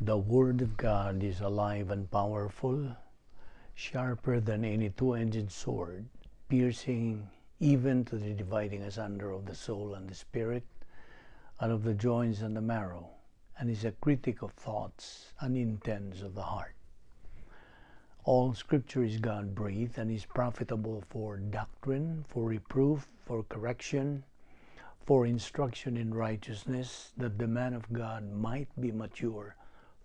The Word of God is alive and powerful, sharper than any two-edged sword, piercing even to the dividing asunder of the soul and the spirit, and of the joints and the marrow, and is a critic of thoughts and intents of the heart. All Scripture is God-breathed and is profitable for doctrine, for reproof, for correction, for instruction in righteousness, that the man of God might be mature,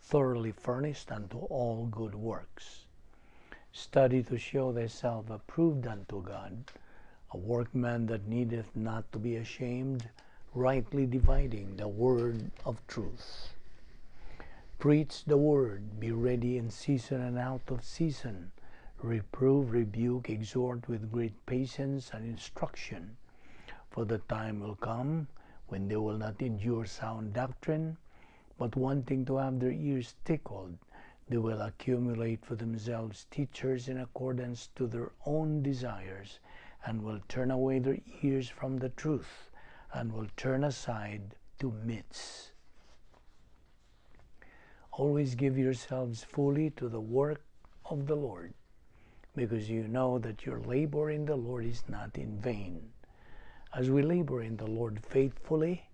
thoroughly furnished unto all good works. Study to show thyself approved unto God, a workman that needeth not to be ashamed, rightly dividing the word of truth. Preach the word, be ready in season and out of season. Reprove, rebuke, exhort with great patience and instruction. For the time will come when they will not endure sound doctrine, but wanting to have their ears tickled, they will accumulate for themselves teachers in accordance to their own desires, and will turn away their ears from the truth, and will turn aside to myths. Always give yourselves fully to the work of the Lord, because you know that your labor in the Lord is not in vain. As we labor in the Lord faithfully,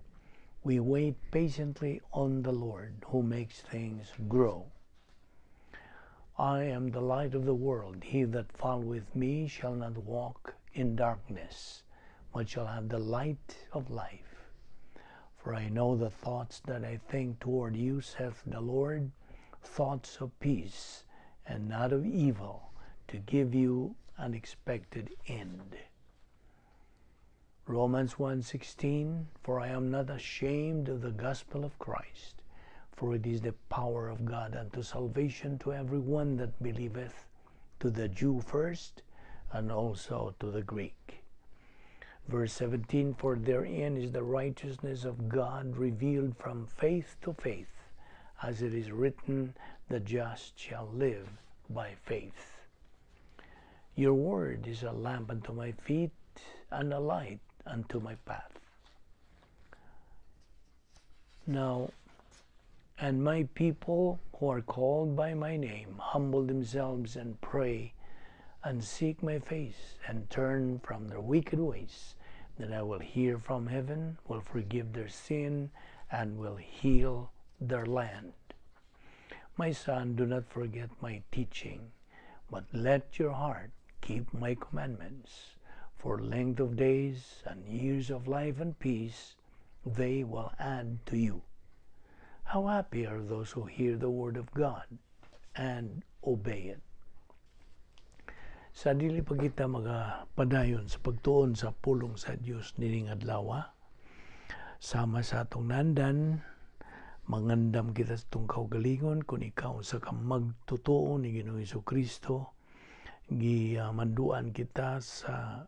we wait patiently on the Lord, who makes things grow. I am the light of the world. He that followeth me shall not walk in darkness, but shall have the light of life. For I know the thoughts that I think toward you, saith the Lord, thoughts of peace, and not of evil, to give you an expected end. Romans 1:16, for I am not ashamed of the gospel of Christ, for it is the power of God unto salvation to every one that believeth, to the Jew first, and also to the Greek. Verse 17, for therein is the righteousness of God revealed from faith to faith, as it is written, the just shall live by faith. Your word is a lamp unto my feet, and a light unto my path. Now, and my people who are called by my name humble themselves and pray and seek my face and turn from their wicked ways, then I will hear from heaven, will forgive their sin, and will heal their land. My son, do not forget my teaching, but let your heart keep my commandments. For length of days and years of life and peace, they will add to you. How happy are those who hear the word of God and obey it. Sa dili pa kita magapadayon sa pagtuon sa pulong sa Dios nining adlaw, sama sa atong nandan, mangandam kita sa itong kaugalingon kung ikaw sa magtutuo ni Ginoong Jesucristo, gimanduan kita sa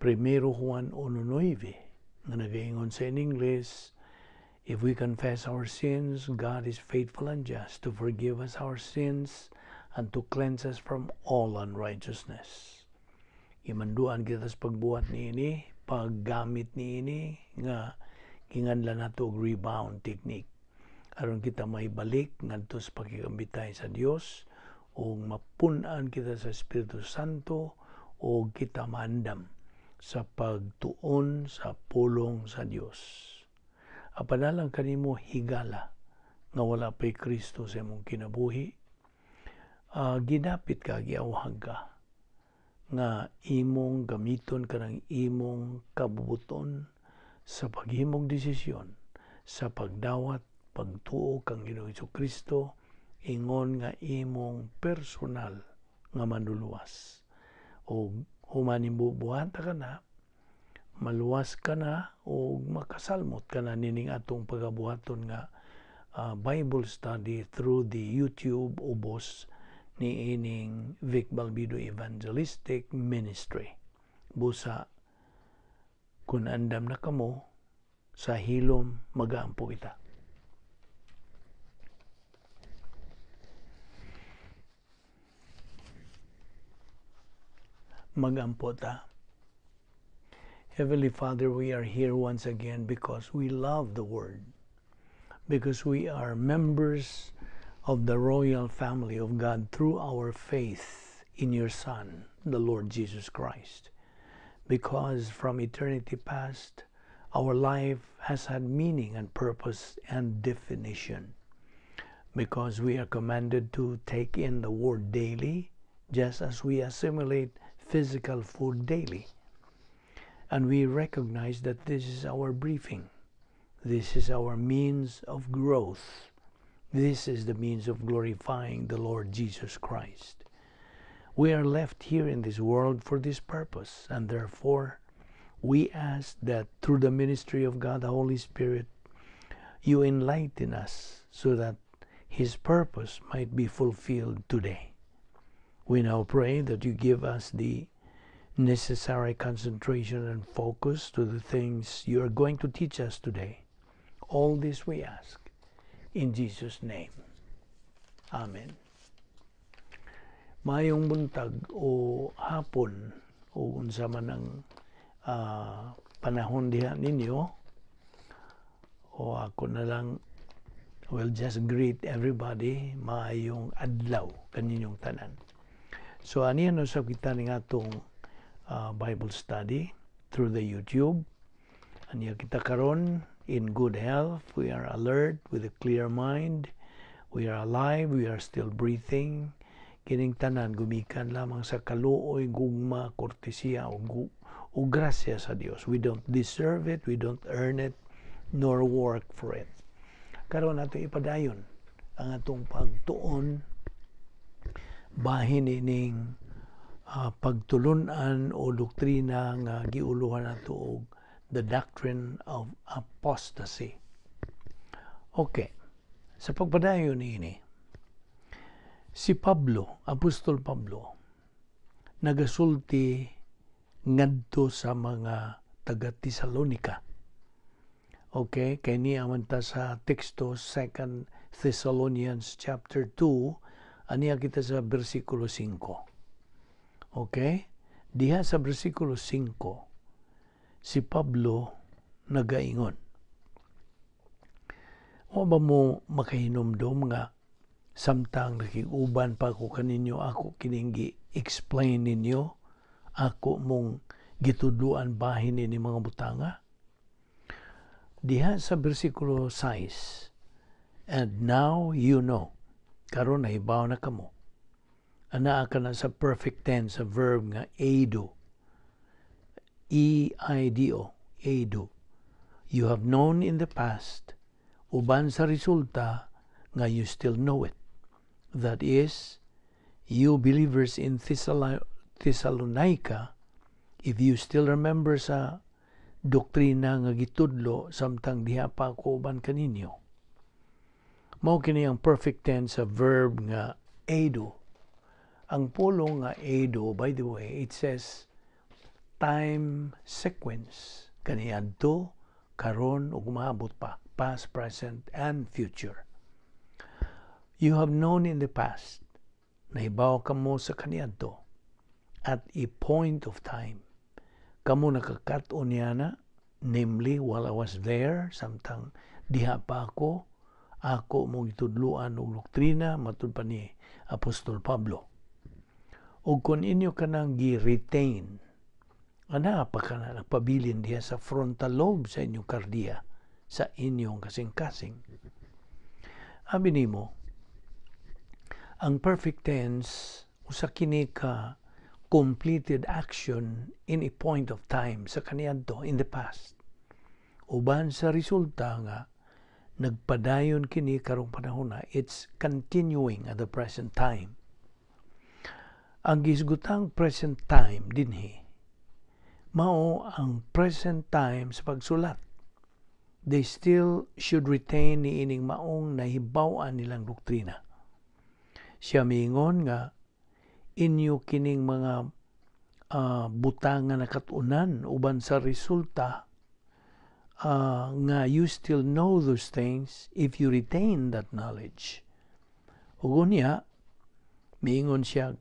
1 Juan 1:9 nga nagaingon sa in English, if we confess our sins, God is faithful and just to forgive us our sins and to cleanse us from all unrighteousness. Imanduan kita sa pagbuhat niini, paggamit niini nga kinganlan nato og rebound technique. Aron kita may balik ngadto sa pakigambitay sa Dios o mapunan kita sa Espiritu Santo o kita maandam sa pagtuon sa pulong sa Dios. Apanalang kanimo higala nga wala pa'y Kristo sa imong kinabuhi. Ginapit ka, giawhag ka, nga imong gamiton ka ng imong kabubuton sa paghimong desisyon, sa pagdawat, pagtuo kang Ginoong Jesucristo, ingon nga imong personal nga manluluwas. O humaning bubuhata ka na, maluwas ka na, o makasalmot ka na nining atong pagabuhaton nga Bible study through the YouTube ubos ni ining Vic Balbido Evangelistic Ministry. Busa, kung andam na kamo, sa hilom magaampo kita. Magampo ta. Heavenly Father, we are here once again because we love the Word, because we are members of the royal family of God through our faith in your Son, the Lord Jesus Christ. Because from eternity past, our life has had meaning and purpose and definition. Because we are commanded to take in the Word daily, just as we assimilate physical food daily. And we recognize that this is our briefing. This is our means of growth. This is the means of glorifying the Lord Jesus Christ. We are left here in this world for this purpose, and therefore we ask that through the ministry of God, the Holy Spirit, you enlighten us so that His purpose might be fulfilled today. We now pray that you give us the necessary concentration and focus to the things you are going to teach us today. All this we ask in Jesus' name. Amen. Mayong buntag o hapon o unsa man ang panahon diha ninyo, o ako na lang will just greet everybody. Maayong adlaw kaninyong tanan. So aniya no sa kita ning atong Bible study through the YouTube. Aniya kita karon in good health. We are alert with a clear mind. We are alive. We are still breathing. Kining tanan gumikan lamang sa kaluoy, gugma, kortesiya o grasya sa Dios. We don't deserve it. We don't earn it nor work for it. Karon nato ipadayon ang atong pagtuon bahin ining pagtulunan o doktrina nga giuluhan nato og the Doctrine of Apostasy. Okay. Sa pagpadayon ini, si Pablo, Apostol Pablo, nagasulti ngadto sa mga taga Tesalonica. Okay, kay niya man ta sa teksto 2 Thessalonians chapter 2, aniya kita sa bersikulo 5. Okay? Diha sa bersikulo 5, si Pablo nagaingon. O ba mo makahinomdom nga samtang nakiguban pa ko kaninyo, ako kining explain ninyo, ako mong gitudluan bahin ni mga butanga? Diha sa bersikulo 6, and now you know, karon nahibaw na kamo. Anaa ka na sa perfect tense, sa verb nga eido. E-I-D-O, eido. You have known in the past, uban sa resulta nga you still know it. That is, you believers in Thessalonica, if you still remember sa doktrina nga gitudlo samtang diha pa ko uban kaninyo. Mao kini ang perfect tense sa verb nga eido. Ang pulong nga eido, by the way, it says time sequence. Kaniadto, karon ug maabot pa, past, present, and future. You have known in the past, nahibaw kamo sa kaniadto, at a point of time. Kamo nakakaton niya na, namely, while I was there, samtang diha pa ako mong itudluan og doktrina, matud pa ni Apostol Pablo. O kung inyo ka nang gi-retain, ana pa ka na nagpabilin diha sa frontal lobe sa inyong kardiya, sa inyong kasing-kasing. Abi nimo, ang perfect tense, usa kini ka completed action in a point of time sa kaniadto in the past. Uban sa resulta nga nagpadayon kini karong panahon na, it's continuing at the present time. Ang gisgutang present time dinhi mao ang present time sa pagsulat. They still should retain ni ining maong nahibaw-an nilang doktrina. Siya miingon nga inyo kining mga butangan na katunan uban sa resulta nga you still know those things if you retain that knowledge. Ug unya miingon siya,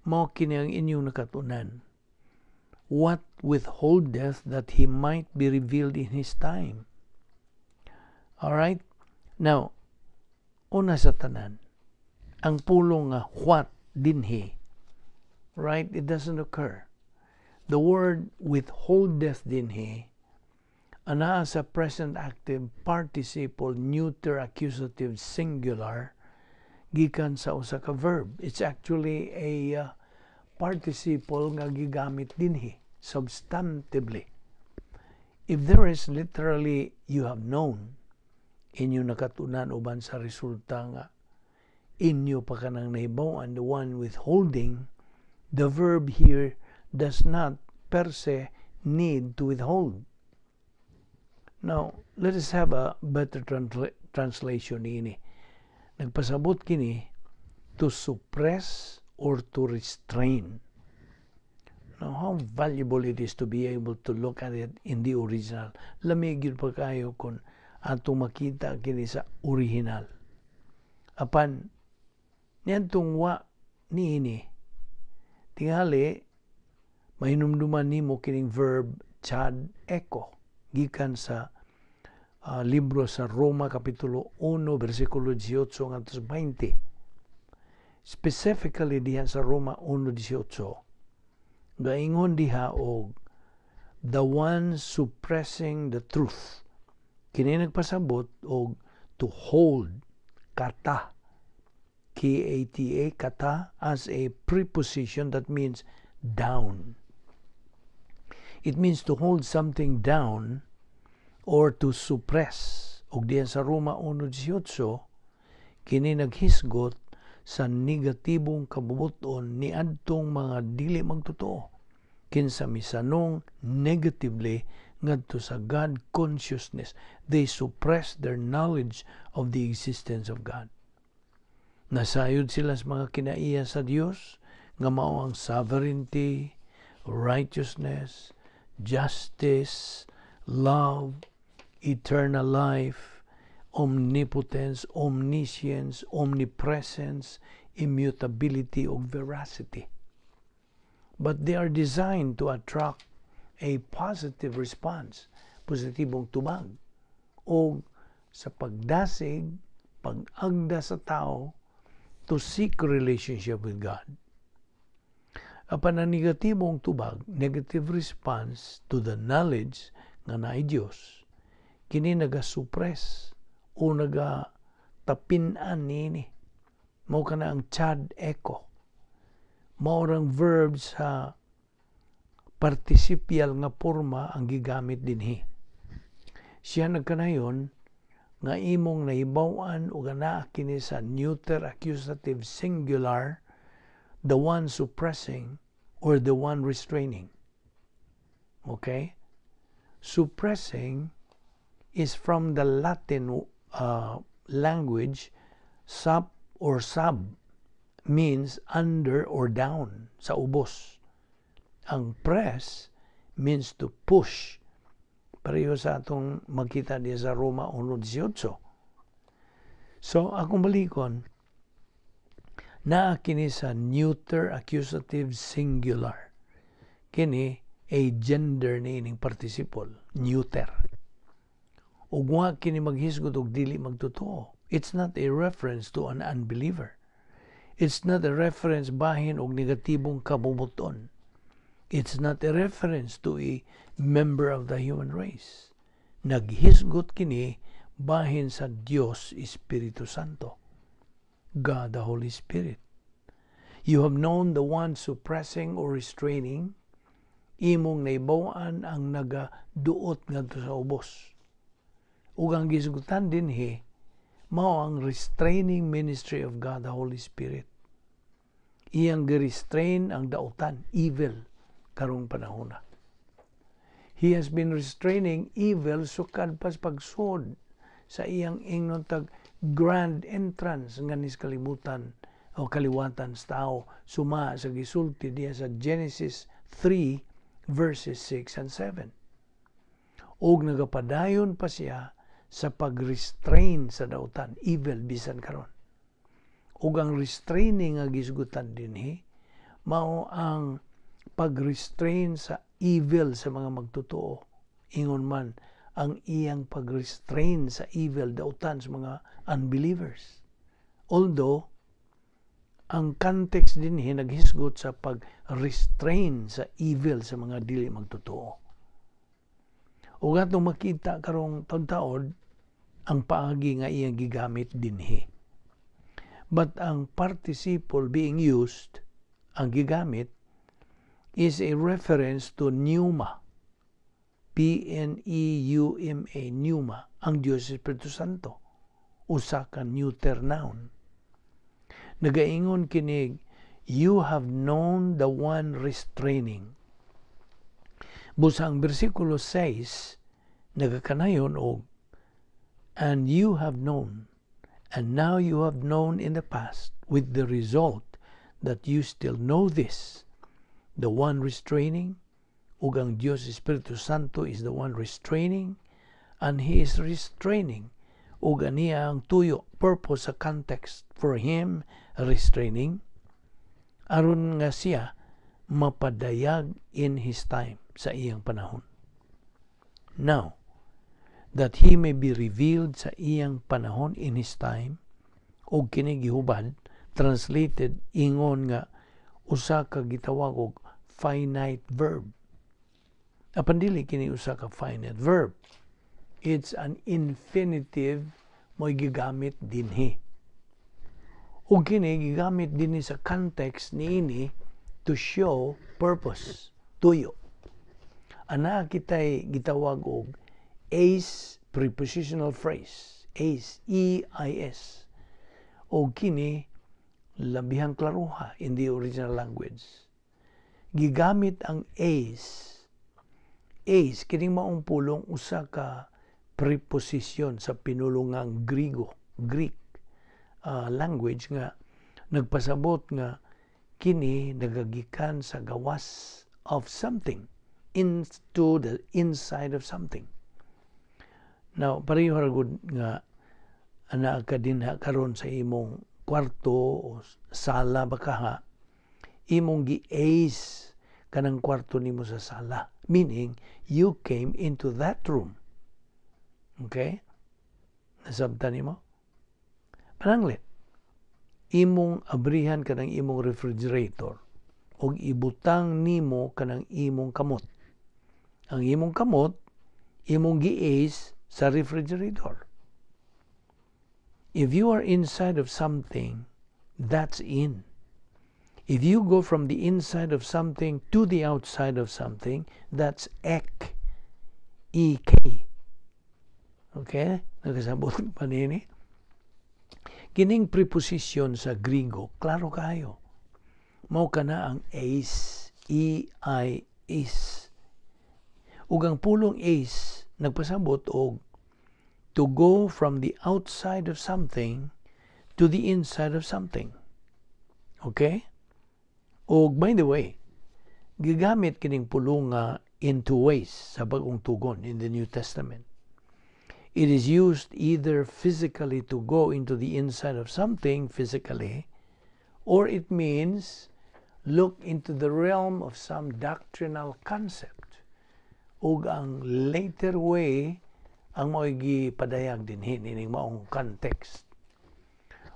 mao kini ang inyong nakatunan. What withholdeth that he might be revealed in his time. All right? Now, una sa tanan, ang pulong nga what dinhi, right? It doesn't occur. The word withholdeth dinhi, ana sa present active participle neuter accusative singular gikan sa usa ka verb. It's actually a participle nga gigamit dinhi substantively. If there is literally you have known, inyo nakatunan uban sa resulta nga inyo pa kanang nahibaw, and the one withholding, the verb here does not per se need to withhold. Now, let us have a better translation ini. Nagpasabot kini to suppress or to restrain. Now, how valuable it is to be able to look at it in the original. Lamig yun pa kayo kung ato makita kini sa original. Apan, niyan tungwa ni ini, tingali, mahinumduman ni mo kining verb chad echo, gikan sa libro sa Roma Kapitulo 1, versikulo 18 ngantos 20. Specifically dihan sa Roma 1:18, gaingon diha og the one suppressing the truth. Kini nagpasabot og to hold, kata, K-A-T-A, kata, as a preposition that means down. It means to hold something down or to suppress. Og diyan sa Roma 1:18, kini naghisgot sa negatibong kabubuton ni adtong mga dili magtotoo. Kinsa misanong negatively ngadto sa God consciousness. They suppress their knowledge of the existence of God. Nasayod sila sa mga kinaiya sa Dios nga mao ang sovereignty, righteousness, justice, love, eternal life, omnipotence, omniscience, omnipresence, immutability, o veracity. But they are designed to attract a positive response, positibong tubag, o sa pagdasig, pag-agda sa tao, to seek relationship with God. Apan ang negatibong tubag, negative response to the knowledge nga naay Diyos, kini naga-suppress o naga-tapinan nini. Mao kana ang chad echo. Mao rang verb sa participial nga forma ang gigamit dinhi. Siya nagkanayon nga imong nahibaw-an o gana kini sa neuter accusative singular, the one suppressing or the one restraining. Okay? Suppressing is from the Latin language, sup or sub means under or down, sa ubos. Ang press means to push. Pareho sa atong makita diya sa Roma 1:18. So, akong balikon, naa kini sa neuter accusative singular. Kini a gender na ining participle, neuter. Ug wa kini maghisgot og dili magtotoo. It's not a reference to an unbeliever. It's not a reference bahin og negatibong kabubuton. It's not a reference to a member of the human race. Naghisgot kini bahin sa Dios Espiritu Santo, God the Holy Spirit. You have known the one suppressing or restraining, imong naibawan ang nagaduot ngadto sa ubos. Ug ang gisgutan dinhi mao ang restraining ministry of God the Holy Spirit. Iyang gi-restrain ang dautan, evil, karong panahon na. He has been restraining evil sukad pas pagsud sa iyang ingnon tag grand entrance nga nis kalibutan o kaliwatan sa tao, suma sa gisulti diya sa Genesis 3 verses 6 and 7. Og nagapadayon pa siya sa pag-restrain sa dautan, evil bisan karon. Ug ang restraining nga gisgutan dinhi mao ang pag-restrain sa evil sa mga magtotoo. Ingon man ang iyang pag-restrain sa evil dautan sa mga unbelievers. Although ang context din naghisgot sa pag-restrain sa evil sa mga dili magtotoo. Ug atong makita karong taud-taud ang paagi nga iyang gigamit dinhi. But ang participle being used, ang gigamit, is a reference to pneuma. P-N-E-U-M-A, pneuma, ang Diyos Espiritu Santo. Usa ka neuter noun. Nagaingon kinig, you have known the one restraining. Busang versikulo 6, nagakanayon og, and you have known, and now you have known in the past, with the result that you still know this. The one restraining, ug ang Diyos Espiritu Santo is the one restraining, and He is restraining. Ug aniya ang tuyo, purpose sa context for Him restraining, aron nga siya mapadayag in His time, sa iyang panahon. Now, that He may be revealed sa iyang panahon in His time, ug kini gihubad, translated, ingon nga, usa ka gitawag og finite verb. Apan dili kini usa ka finite verb. It's an infinitive mo'y gigamit dinhi. Ug kini gigamit dinhi sa context niini to show purpose, tuyo. Ana kitay gitawag og eis prepositional phrase, eis, E-I-S. O kini labihang klaruha in the original language. Gigamit ang eis. Eis, kining maong pulong usa ka preposition sa pinulungang Greek language nga nagpasabot nga kini nagagikan sa gawas of something into the inside of something. Now, pareho ragud nga ana ka dinha karon sa imong kwarto o sala bakaha, imong gi-ace kanang kwarto nimo sa sala, meaning you came into that room. Okay? Nasabtan nimo? Pananglit, imong abrihan kanang imong refrigerator og ibutang nimo kanang imong kamot. Ang imong kamot, imong gi-ace sa refrigerator. If you are inside of something, that's in. If you go from the inside of something to the outside of something, that's ek. E-K. Okay? Nagkasabot pa nini? Kining preposition sa Grigo, klaro kayo. Mao ka na ang eis. E-I-is. Ug ang pulong eis, nagpasabot og to go from the outside of something to the inside of something. Okay? O by the way, gigamit kining pulong in two ways sa bagong tugon in the New Testament. It is used either physically to go into the inside of something physically, or it means look into the realm of some doctrinal concept. Ug ang later way ang mao'y gipadayag dinhi nining maong context.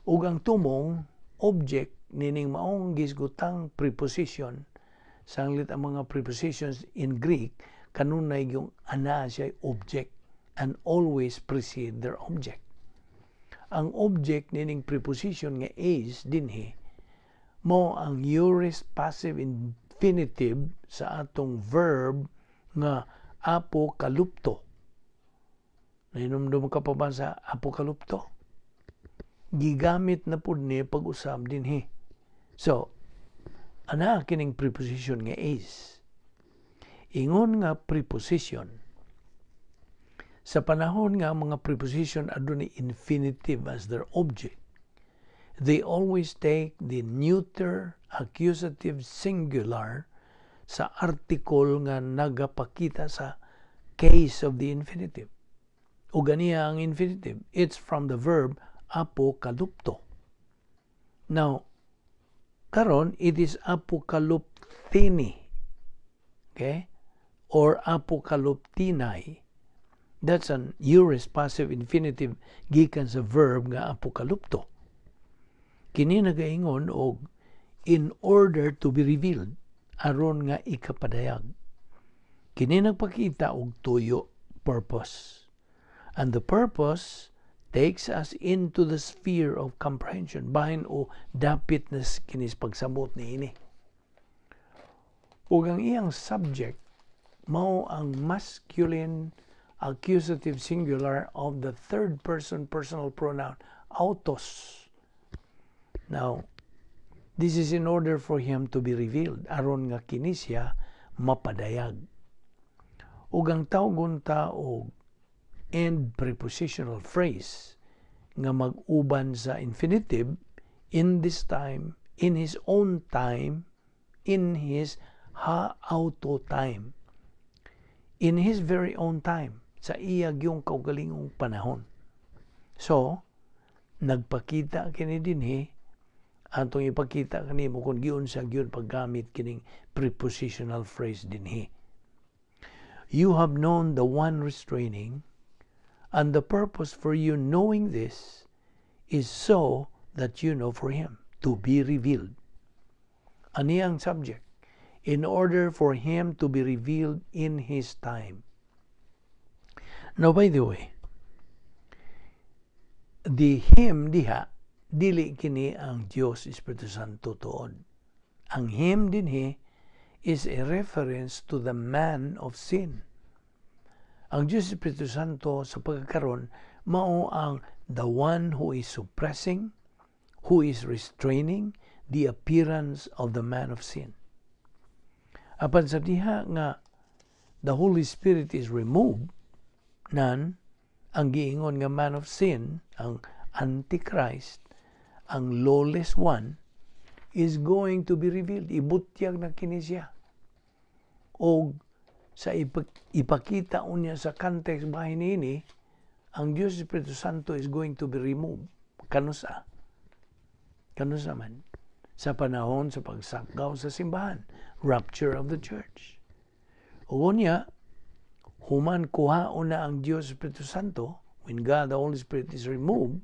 Ug ang tumong object nining maong gisgutang preposition, sanglit ang mga prepositions in Greek kanunay yung ana siya object and always precede their object. Ang object nining preposition nga is dinhi mo ang aorist passive infinitive sa atong verb nga apokalupto. Nainumdum ka pa ba sa apokalupto? Gigamit na pud ni pag-usab dinhi. So, ana kining preposition nga is. Ingon nga preposition. Sa panahon nga mga preposition adunay infinitive as their object, they always take the neuter accusative singular sa article nga nagapakita sa case of the infinitive. O ganiya ang infinitive. It's from the verb apokalupto. Now, karon it is apokaluptini. Okay? Or apokaluptinay. That's an aorist passive infinitive gikan sa verb nga apokalupto. Kini nagaingon og in order to be revealed aron nga ikapadayag. Kini nagpakita og tuyo, purpose. And the purpose takes us into the sphere of comprehension. Bahin o dapit na kinis pagsamot ni ini. Ug ang iyang subject mao ang masculine accusative singular of the third person personal pronoun autos. Now, this is in order for him to be revealed aron nga kini siya mapadayag. Ug ang tawgon ta og end prepositional phrase nga mag-uban sa infinitive in this time, in his own time, in his auto time, in his very own time, sa iya gyung kaugalingong panahon. So, nagpakita kini dinhi atong ipakita kanimo kung giun sa gyud paggamit kining prepositional phrase dinhi. You have known the one restraining, and the purpose for you knowing this is so that you know for him to be revealed. Ani ang subject? In order for him to be revealed in his time. Now, by the way, the him diha, dili kini ang Dios Espiritu Santo tuod. Ang him dinhi is a reference to the man of sin. Ang Diyos Espiritu Santo sa pagkakaroon, mao ang the one who is suppressing, who is restraining the appearance of the man of sin. Apan sa diha nga the Holy Spirit is removed, nan ang giingon nga man of sin, ang Antichrist, ang lawless one, is going to be revealed. Ibutyag na kini siya. O sa ipakita unya sa context bahin ini, ang Diyos Espiritu Santo is going to be removed. Kanusa? Kanusa man? Sa panahon sa pagsakaw sa simbahan, rapture of the church. O niya, human kuhaon na ang Diyos Espiritu Santo, when God the Holy Spirit is removed,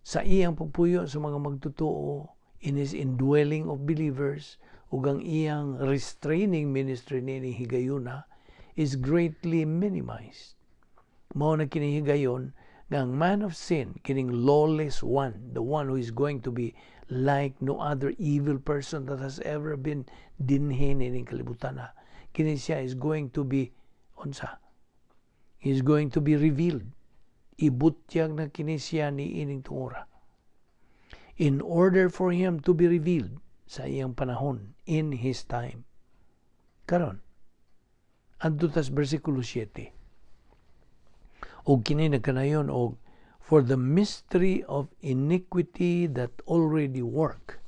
sa iyang pagpuyo sa mga magtotoo, in his indwelling of believers, ug ang iyang restraining ministry ni higayuna is greatly minimized. Mao na kini higayon nga ang man of sin, kining lawless one, the one who is going to be like no other evil person that has ever been dinhin ining kalibutan na, kini siya is going to be unsa? He is going to be revealed. Ibutyag na kini siya ni ining tungora. In order for him to be revealed sa iyang panahon, in his time. Karon, adto tas versikulo 7. Og kini nagkanayon og for the mystery of iniquity that already work,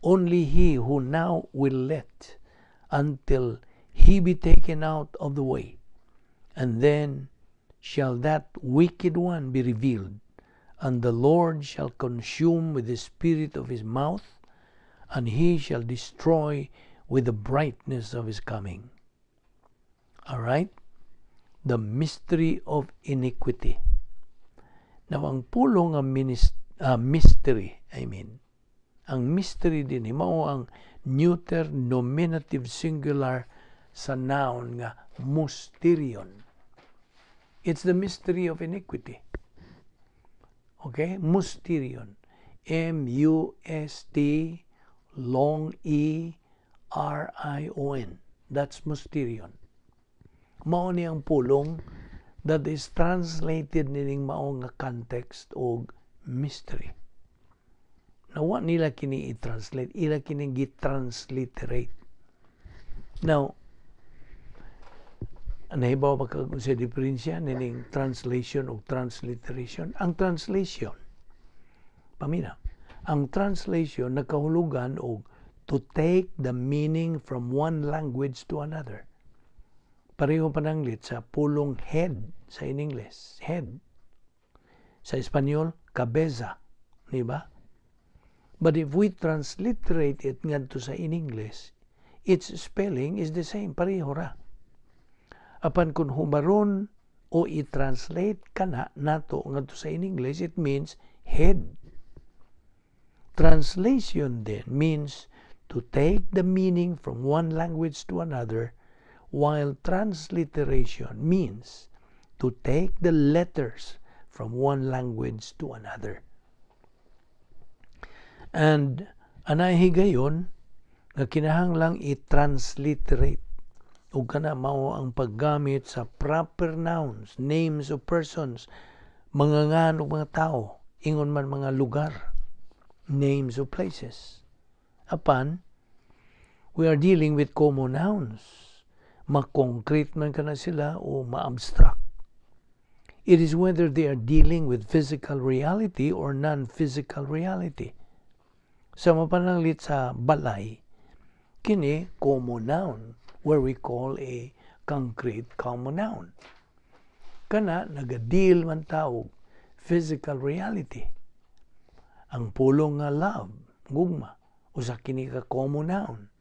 only he who now will let until he be taken out of the way, and then shall that wicked one be revealed, and the Lord shall consume with the spirit of his mouth, and he shall destroy with the brightness of his coming. All right? The mystery of iniquity. Now, ang pulong ang mystery, ang mystery din, mao ang neuter nominative singular sa noun nga mysterion. It's the mystery of iniquity. Okay? Mysterion. M-U-S-T long E-R-I-O-N. That's mysterion. Mao ni ang pulong that is translated nining mao nga context og mystery. Nawa nila kini i-translate, ila kini gi-transliterate. Now, nahibaw ba kung sa diferensya nining translation o transliteration? Ang translation, pamina, ang translation nakahulugan og to take the meaning from one language to another. Pareho pananglit sa pulong head sa in English, head. Sa Espanyol, cabeza, di ba? But if we transliterate it ngadto sa in English, its spelling is the same, pareho ra. Apan kung humaron o i-translate kana nato ngadto sa in English, it means head. Translation then means to take the meaning from one language to another, while transliteration means to take the letters from one language to another. And anay gayon nga kinahanglang i-transliterate ug kana mao ang paggamit sa proper nouns, names of persons, mga ngan ug mga tao, ingon man mga lugar, names of places. Apan, we are dealing with common nouns. Ma-concrete man kana sila o ma-abstract. It is whether they are dealing with physical reality or non-physical reality. Sa mapananglit sa balay, kini common noun, where we call a concrete common noun. Kana nagadeal man tawag physical reality. Ang pulong nga love, gugma, usa kini ka common noun.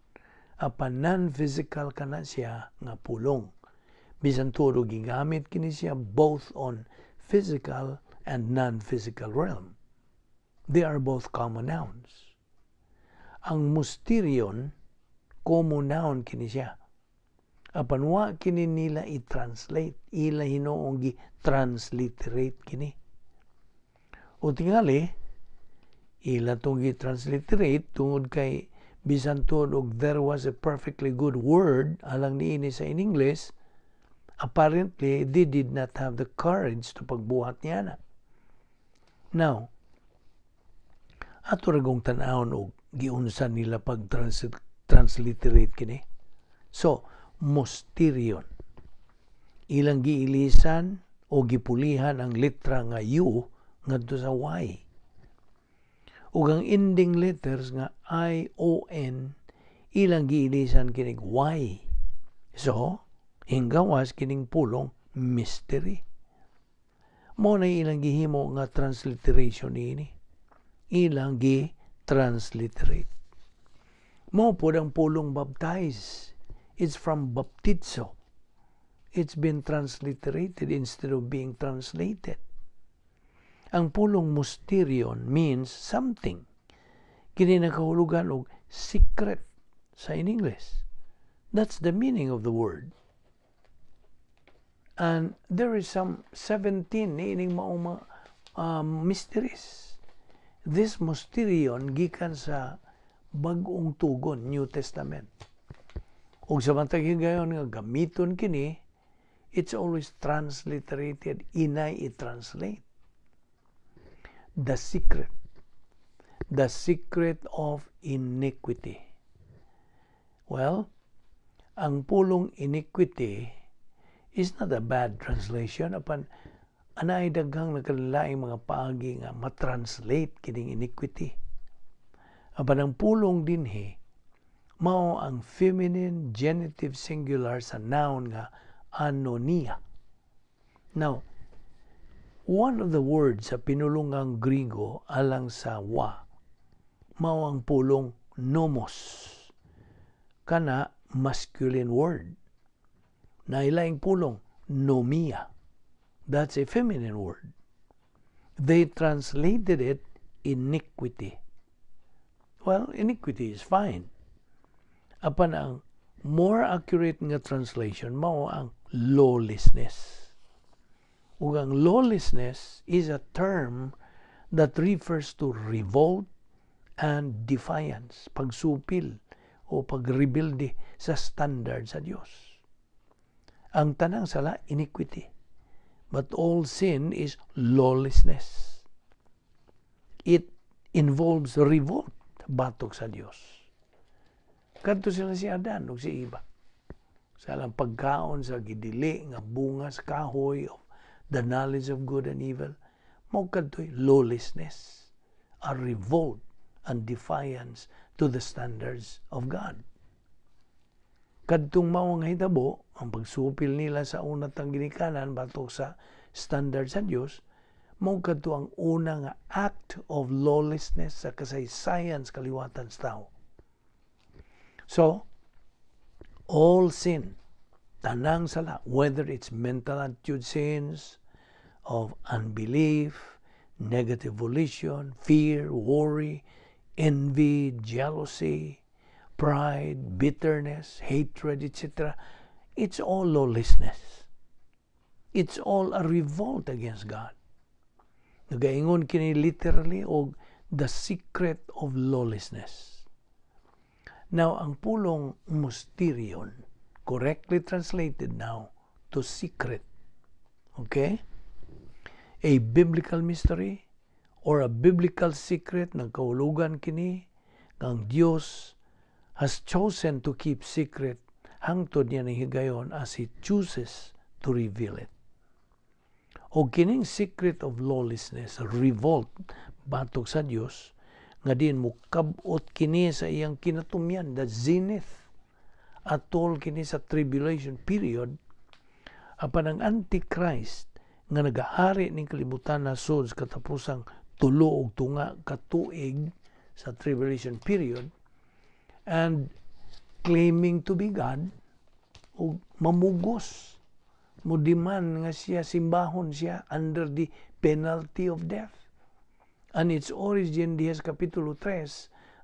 Apan non-physical kana siya nga pulong. Bisan todo gigamit kini siya both on physical and non-physical realm. They are both common nouns. Ang mysterion, common noun kini siya. Apan wa kini nila i-translate, ila hinoong gi-transliterate kini. O tingali, ila itong gi-transliterate tungod kay bisan tuod og there was a perfectly good word alang niini sa in English, apparently they did not have the courage to pagbuhat niya na. Now, ato ragong tanawon og giunsan nila pag-transliterate kini. So, mysterion. Ilang giilisan o gipulihan ang letra nga U ngadto sa Y. Ug ang ending letters nga I-O-N, ilang giilisan kinig Y. So, hinggawas kining pulong mystery. Mo na ilang gihimo nga transliteration ini. Ilang gi-transliterate. Mo po ang pulong baptize. It's from baptizo. It's been transliterated instead of being translated. Ang pulong mysterion means something. Kini nakahulugan og secret sa in English. That's the meaning of the word. And there is some 17 ining maong mysteries. This mysterion gikan sa bag-ong tugon, New Testament. Ug sa matag gayon nga gamiton kini, it's always transliterated, inay i-translate. The secret of iniquity. Well, ang pulong iniquity is not a bad translation. Apan, anay daghang nagkalaing mga paagi nga matranslate kining iniquity. Apan ang pulong dinhi, mao ang feminine genitive singular sa noun nga anonia. Now, one of the words sa pinulungang Griego alang sa wa, mao ang pulong nomos. Kana masculine word. Nailaing pulong nomia. That's a feminine word. They translated it iniquity. Well, iniquity is fine. Apan ang more accurate nga translation mao ang lawlessness. Ug ang lawlessness is a term that refers to revolt and defiance, pagsupil o pagrebelde sa standard sa Dios. Ang tanang sala, iniquity. But all sin is lawlessness. It involves revolt, batok sa Dios. Kadto sila si Adan o si Eva. Sa lang pagkaon sa gidili nga bunga sa kahoy of the knowledge of good and evil, mao kadtoy lawlessness, a revolt and defiance to the standards of God. Kadtong mao nga hitabo, ang pagsupil nila sa una tang ginikanan batok sa standard sa Dios, mao kadto ang una nga act of lawlessness sa kasaysayan sa kaliwatan sa tao. So, all sin, tanang sala, whether it's mental attitude sins of unbelief, negative volition, fear, worry, envy, jealousy, pride, bitterness, hatred, etc. It's all lawlessness. It's all a revolt against God. Nagaingon kini literally og the secret of lawlessness. Now, ang pulong mysterion, correctly translated now to secret, okay? A biblical mystery or a biblical secret ng kahulugan kini ng Dios has chosen to keep secret hangtod niya ni higayon as He chooses to reveal it. O kining secret of lawlessness, revolt, batok sa Dios, nga din mo kabot kini sa iyang kinatumyan, the zenith, atol kini sa tribulation period, apan ang Antichrist, nga nagahari ning kalibutan na sod sa katapusang tulo og tunga katuig sa tribulation period, and claiming to be God, o mamugos, mo demand nga siya, simbahon siya under the penalty of death. And its origin, dihes Kapitulo 3,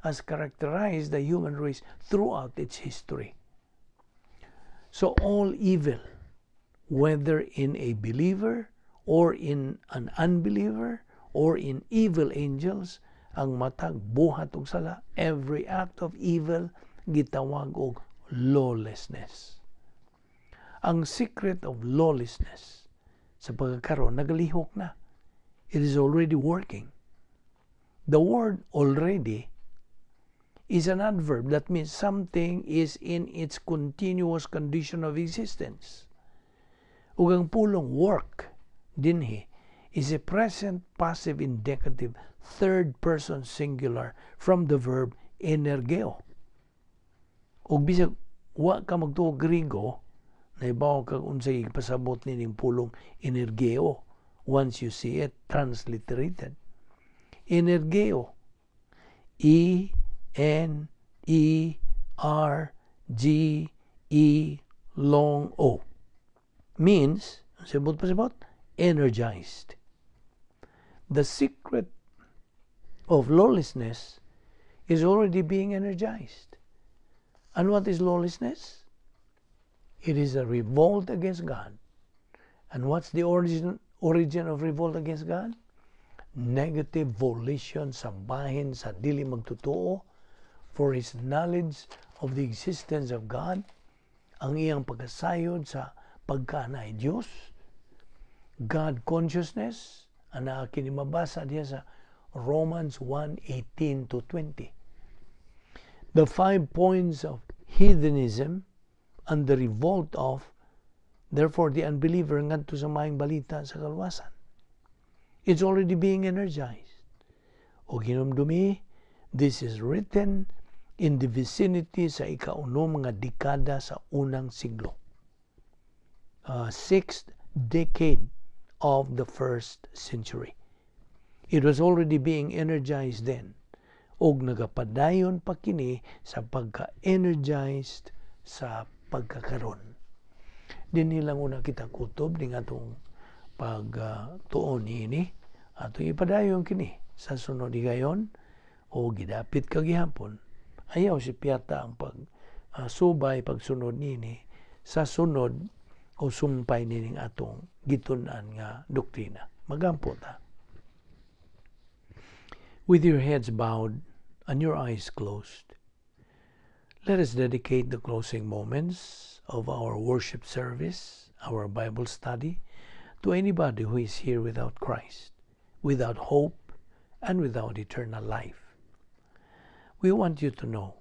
has characterized the human race throughout its history. So all evil, whether in a believer or in an unbeliever or in evil angels, ang matag buhat og sala, every act of evil gitawag og lawlessness. Ang secret of lawlessness sa pagkakaroon nagalihok na. It is already working. The word already is an adverb that means something is in its continuous condition of existence. Ug ang pulong work dinhi is a present passive indicative third person singular from the verb energeo. Ug bisag wa ka magtuog Griego, naibaw kag unsay pasabot nining pulong energeo once you see it transliterated. Energeo, E-N-E-R-G-E long O, means, pasabot, energized. The secret of lawlessness is already being energized. And what is lawlessness? It is a revolt against God. And what's the origin of revolt against God? Negative volition sa bahin sa dili magtotoo for his knowledge of the existence of God, ang iyang pagkasayod sa pagkaanay Diyos, God consciousness, ana kinimabasa diya sa Romans 1:18-20. The 5 points of heathenism and the revolt of, therefore, the unbeliever ngadto sa maayong balita sa kalwasan. It's already being energized. O ginumdumi, this is written in the vicinity sa ikaunom nga dekada sa unang siglo. 6th decade of the 1st century. It was already being energized then. Og nagapadayon pa kini sa pagka-energized sa pagkakaron. Din nilang una kita kutob ning atong pagtuon ini atong ipadayon kini sa sunod higayon o gidapit kagihapon. Ayaw si piyata ang subay pagsunod nini sa sunod o sumpay nining atong gitun-an nga doktrina. Magampo ta. With your heads bowed and your eyes closed, let us dedicate the closing moments of our worship service, our Bible study, to anybody who is here without Christ, without hope, and without eternal life. We want you to know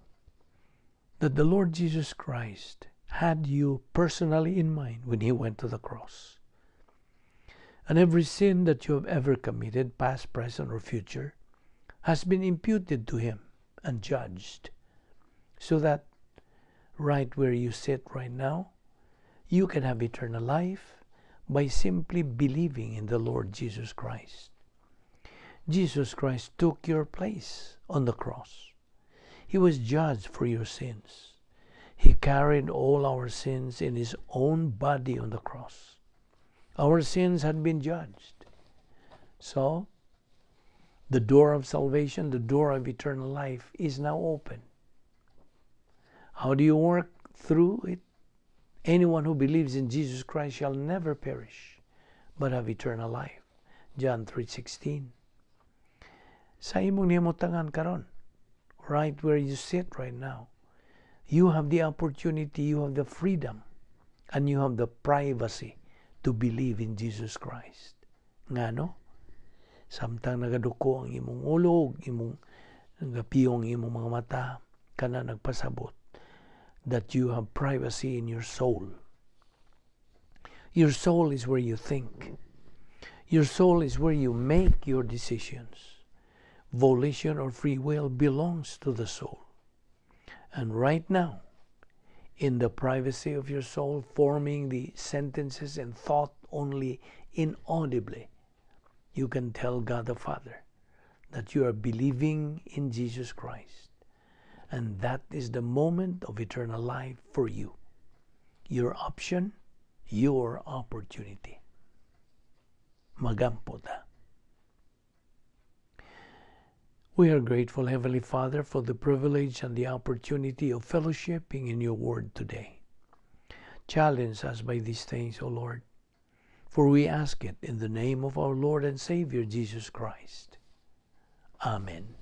that the Lord Jesus Christ had you personally in mind when He went to the cross. And every sin that you have ever committed, past, present, or future, has been imputed to Him and judged, so that right where you sit right now, you can have eternal life by simply believing in the Lord Jesus Christ. Jesus Christ took your place on the cross. He was judged for your sins. He carried all our sins in His own body on the cross. Our sins had been judged. So, The door of salvation, the door of eternal life is now open. How do you work through it? Anyone who believes in Jesus Christ shall never perish, but have eternal life. John 3:16. Sa imong nimutangan karon, right where you sit right now, you have the opportunity, you have the freedom, and you have the privacy to believe in Jesus Christ. Ngano? Samtang nagaduko ang imong ulo, imong nagapiyong imong mga mata, kana nagpasabot that you have privacy in your soul. Your soul is where you think. Your soul is where you make your decisions. Volition or free will belongs to the soul. And right now, in the privacy of your soul, forming the sentences and thought only inaudibly, you can tell God the Father that you are believing in Jesus Christ. And that is the moment of eternal life for you. Your option, your opportunity. Magampo ta. We are grateful, Heavenly Father, for the privilege and the opportunity of fellowshipping in your word today. Challenge us by these things, O Lord, for we ask it in the name of our Lord and Savior, Jesus Christ. Amen.